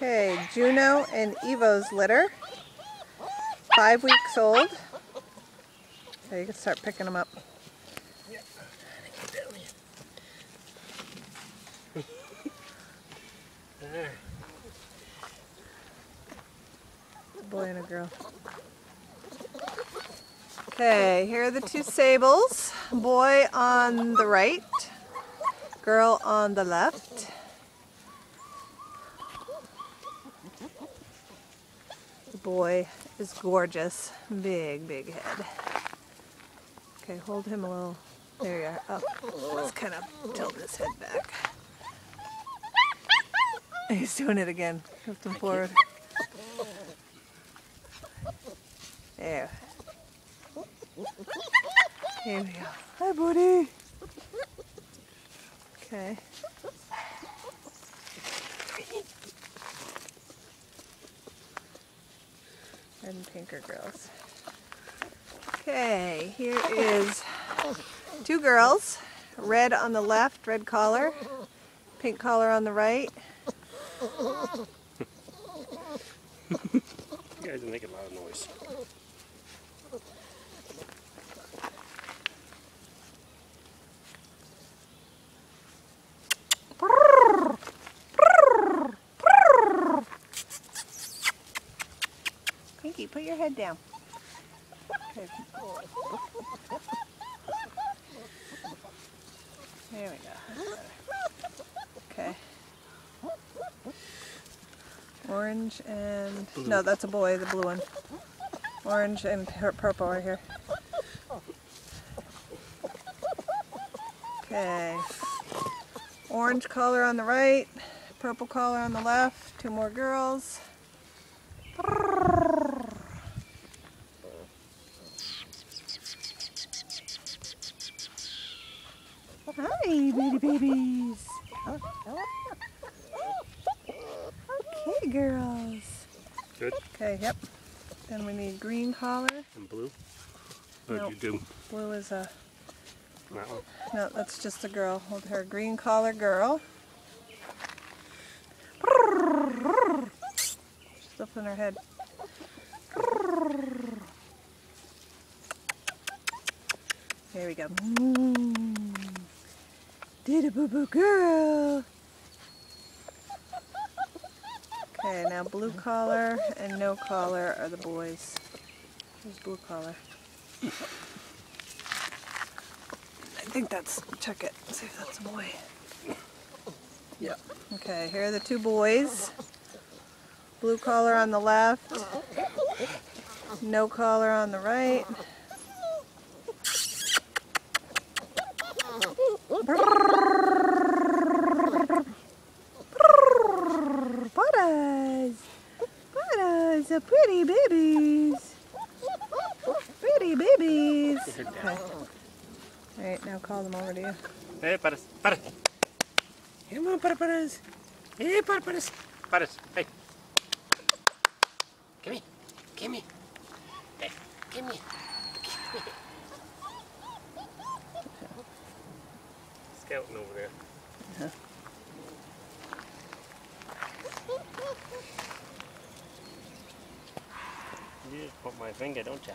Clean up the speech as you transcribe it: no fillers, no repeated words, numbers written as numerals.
Okay, Juno and Evo's litter. 5 weeks old. Okay, you can start picking them up. A boy and a girl. Okay, here are the two sables. Boy on the right, girl on the left. The boy is gorgeous. Big head. Okay, hold him a little. There you are. Oh, let's kind of tilt his head back. He's doing it again. Lift him forward. There. Here we go. Hi, buddy. Okay. Red and pinker girls. Okay, here is 2 girls. Red on the left, red collar. Pink collar on the right. You guys are making a lot of noise. Pinky, put your head down. Okay. There we go. Okay. Orange and... No, that's a boy, the blue one. Orange and purple right here. Okay. Orange collar on the right, purple collar on the left. 2 more girls. Hi, baby babies. Okay, girls. Good. Okay, yep. Then we need green collar. And blue? What Nope. did you do? Blue is a... That one? No, that's just a girl. Hold her. Green collar girl. She's lifting her head. Here we go. Did a boo-boo girl. Okay, now blue collar and no collar are the boys. There's blue collar. I think that's, check it, see if that's a boy. Yeah. Okay, here are the 2 boys. Blue collar on the left, no collar on the right. Butters, the pretty babies. Pretty babies. Okay. Alright, now call them over to you. Hey, Paris. Paris. Come on, Paris. Hey, Paris. Paris. Hey. Come here. Come here. Hey, come here. Scouting over there. You just put my finger, don't you?